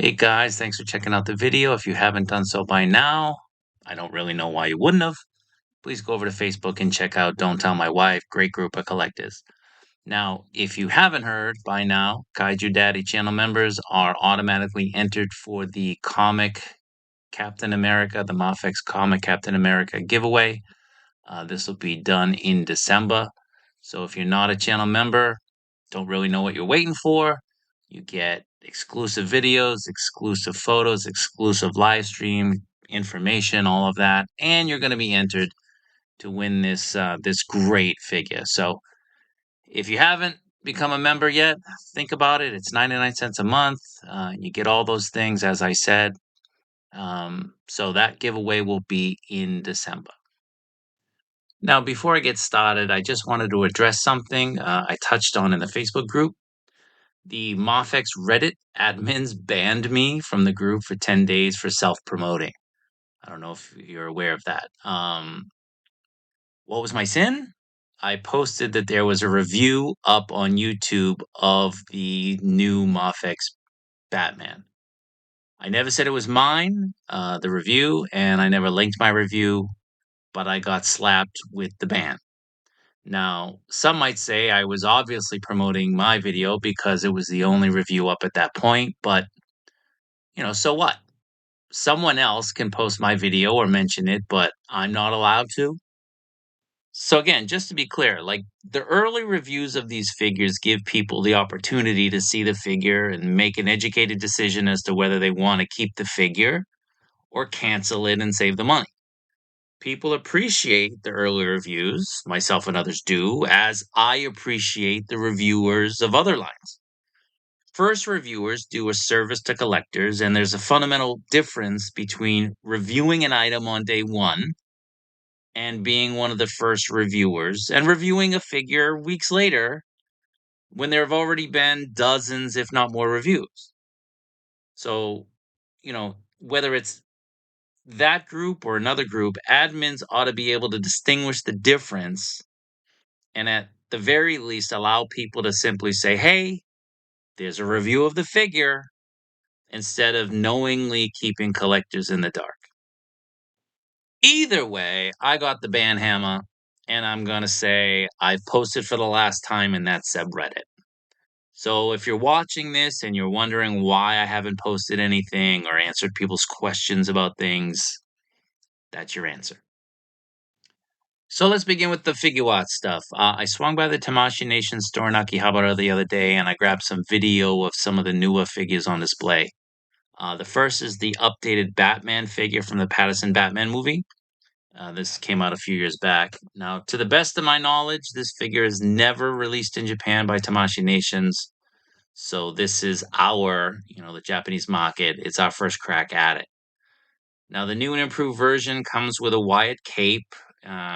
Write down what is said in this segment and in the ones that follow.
Hey guys, thanks for checking out the video. If you haven't done so by now, I don't really know why you wouldn't have. Please go over to Facebook and check out Don't Tell My Wife, great group of collectors. Now, if you haven't heard by now, Kaiju Daddy channel members are automatically entered for the comic Captain America, the Mafex comic Captain America giveaway. This will be done in December. So if you're not a channel member, don't really know what you're waiting for, you get exclusive videos, exclusive photos, exclusive live stream information, all of that, and you're going to be entered to win this great figure. So if you haven't become a member yet, think about it. It's 99 cents a month. You get all those things, as I said. So that giveaway will be in December. Now, before I get started, I just wanted to address something I touched on in the Facebook group. The Mafex Reddit admins banned me from the group for 10 days for self-promoting. I don't know if you're aware of that. What was my sin? I posted that there was a review up on YouTube of the new Mafex Batman. I never said it was mine, the review, and I never linked my review, but I got slapped with the ban. Now, some might say I was obviously promoting my video because it was the only review up at that point, but so what? Someone else can post my video or mention it, but I'm not allowed to. So again, just to be clear, like the early reviews of these figures give people the opportunity to see the figure and make an educated decision as to whether they want to keep the figure or cancel it and save the money. People appreciate the early reviews, myself and others do, as I appreciate the reviewers of other lines. First reviewers do a service to collectors, and there's a fundamental difference between reviewing an item on day one and being one of the first reviewers and reviewing a figure weeks later when there have already been dozens, if not more, reviews. So, whether it's that group or another group, admins ought to be able to distinguish the difference and at the very least allow people to simply say, hey, there's a review of the figure, instead of knowingly keeping collectors in the dark. Either way, I got the ban hammer, and I'm going to say I've posted for the last time in that subreddit. So if you're watching this and you're wondering why I haven't posted anything or answered people's questions about things, that's your answer. So let's begin with the Figuarts stuff. I swung by the Tamashii Nations store in Akihabara the other day, and I grabbed some video of some of the newer figures on display. The first is the updated Batman figure from the Patterson Batman movie. This came out a few years back. Now, to the best of my knowledge, this figure is never released in Japan by Tamashii Nations. So this is the Japanese market. It's our first crack at it. Now, the new and improved version comes with a Wyatt cape,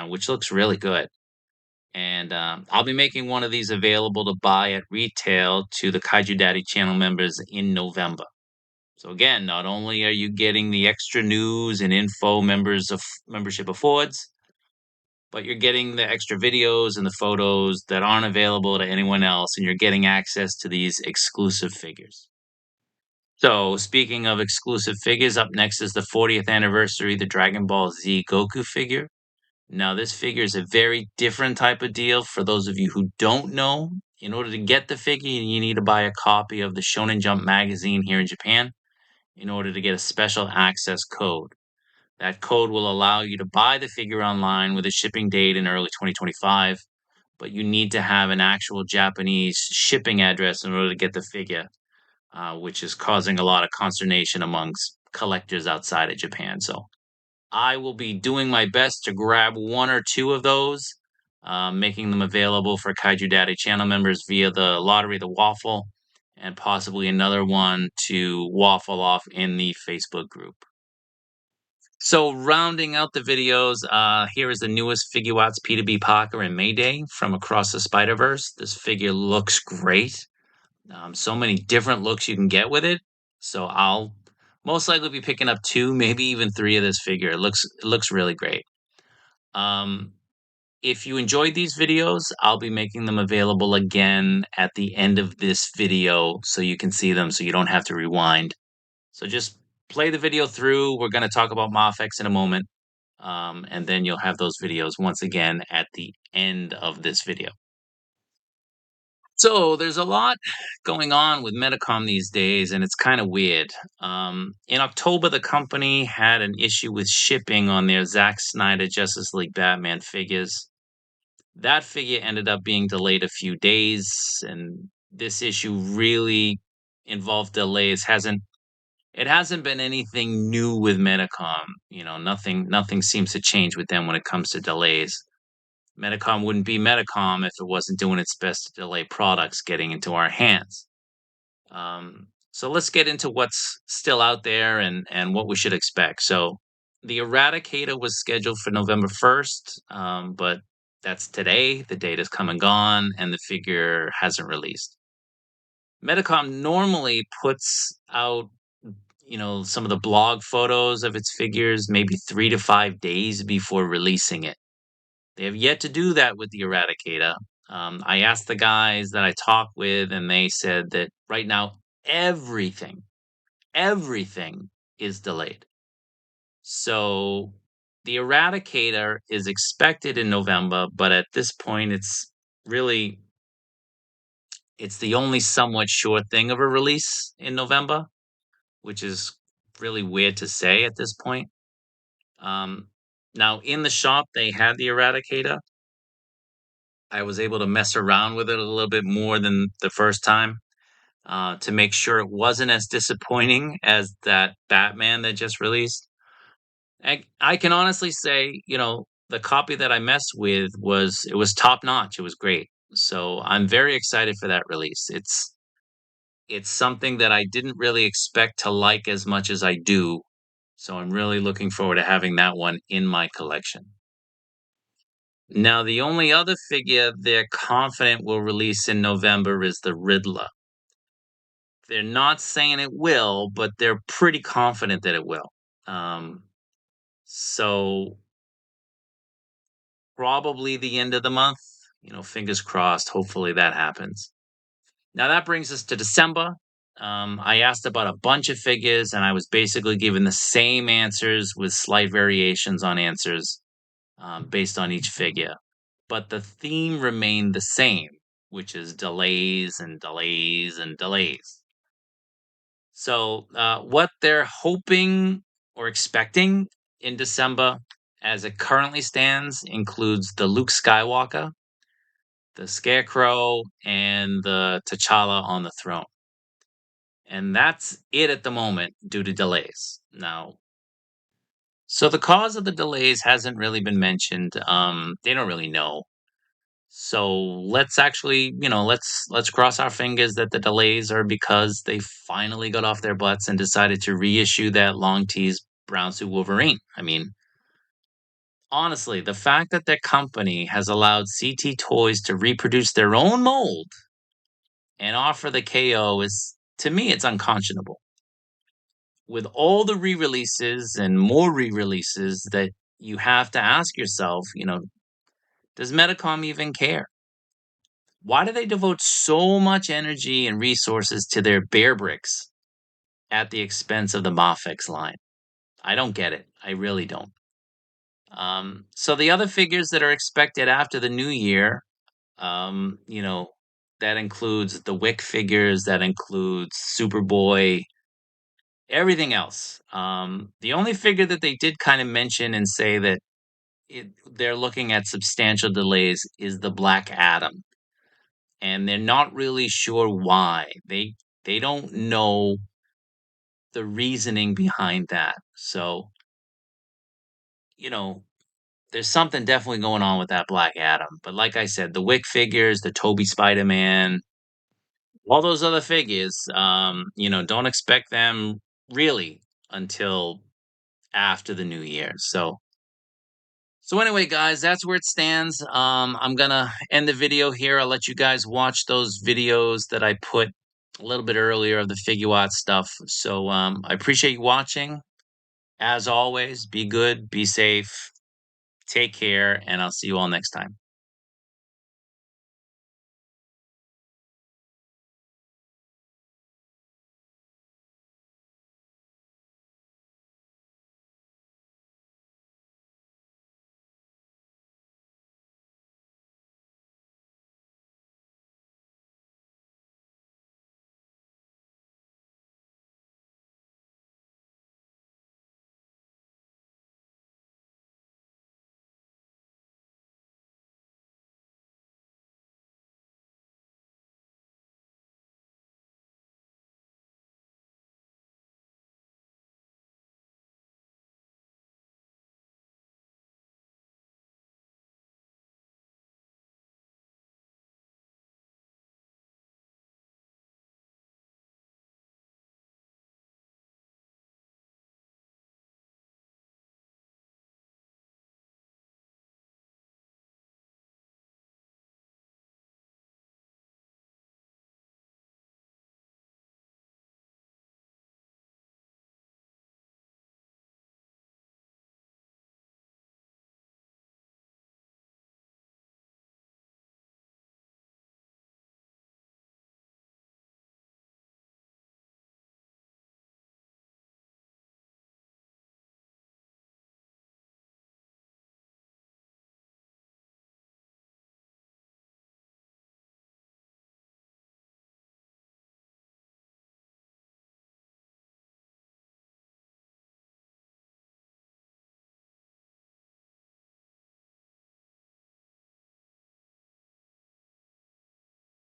which looks really good. And I'll be making one of these available to buy at retail to the Kaiju Daddy channel members in November. So again, not only are you getting the extra news and info membership affords, but you're getting the extra videos and the photos that aren't available to anyone else, and you're getting access to these exclusive figures. So, speaking of exclusive figures, up next is the 40th anniversary, the Dragon Ball Z Goku figure. Now, this figure is a very different type of deal. For those of you who don't know, in order to get the figure, you need to buy a copy of the Shonen Jump magazine here in Japan in order to get a special access code. That code will allow you to buy the figure online with a shipping date in early 2025, but you need to have an actual Japanese shipping address in order to get the figure, which is causing a lot of consternation amongst collectors outside of Japan. So I will be doing my best to grab one or two of those, making them available for Kaiju Daddy channel members via the Lottery the Waffle, and possibly another one to waffle off in the Facebook group. So rounding out the videos, here is the newest Figuarts P2B Parker and Mayday from Across the Spider-Verse. This figure looks great. So many different looks you can get with it. So I'll most likely be picking up 2, maybe even 3 of this figure. It looks really great. If you enjoyed these videos, I'll be making them available again at the end of this video so you can see them so you don't have to rewind. So just play the video through. We're going to talk about Mafex in a moment. And then you'll have those videos once again at the end of this video. So there's a lot going on with Medicom these days, and it's kind of weird. In October, the company had an issue with shipping on their Zack Snyder Justice League Batman figures. That figure ended up being delayed a few days, and this issue really involved delays. It hasn't been anything new with Medicom. Nothing seems to change with them when it comes to delays. Medicom wouldn't be Medicom if it wasn't doing its best to delay products getting into our hands. So let's get into what's still out there and what we should expect. So the Eradicator was scheduled for November 1st, but that's today. The date has come and gone, and the figure hasn't released. Medicom normally puts out, some of the blog photos of its figures maybe 3 to 5 days before releasing it. They have yet to do that with the Eradicator. I asked the guys that I talked with, and they said that right now everything, everything is delayed. So the Eradicator is expected in November, but at this point, it's the only somewhat sure thing of a release in November, which is really weird to say at this point. Um, Now in the shop, they had the Eradicator. I was able to mess around with it a little bit more than the first time, to make sure it wasn't as disappointing as that Batman that just released. I can honestly say, the copy that I messed with was top notch. It was great. So I'm very excited for that release. It's something that I didn't really expect to like as much as I do. So I'm really looking forward to having that one in my collection. Now, the only other figure they're confident will release in November is the Riddler. They're not saying it will, but they're pretty confident that it will. Um, so probably the end of the month, fingers crossed. Hopefully that happens. Now that brings us to December. I asked about a bunch of figures, and I was basically given the same answers with slight variations on answers, based on each figure. But the theme remained the same, which is delays and delays and delays. So, what they're hoping or expecting in December, as it currently stands, includes the Luke Skywalker, the Scarecrow, and the T'Challa on the throne. And that's it at the moment due to delays. Now, so the cause of the delays hasn't really been mentioned. They don't really know. So let's actually, let's cross our fingers that the delays are because they finally got off their butts and decided to reissue that long teased brown suit Wolverine. I mean, honestly, the fact that their company has allowed CT Toys to reproduce their own mold and offer the KO is, to me, it's unconscionable. With all the re-releases and more re-releases that you have to ask yourself, does Medicom even care? Why do they devote so much energy and resources to their bear bricks at the expense of the Mafex line? I don't get it. I really don't. So the other figures that are expected after the new year, um, you know, that includes the Wick figures, that includes Superboy, everything else. The only figure that they did kind of mention and say that they're looking at substantial delays is the Black Adam, and they're not really sure why. They don't know the reasoning behind that. So, you know, there's something definitely going on with that Black Adam. But like I said, the Wick figures, the Toby Spider-Man, all those other figures, don't expect them really until after the new year. So anyway, guys, that's where it stands. I'm gonna end the video here. I'll let you guys watch those videos that I put a little bit earlier of the Figuarts stuff. So I appreciate you watching. As always, be good, be safe, take care, and I'll see you all next time.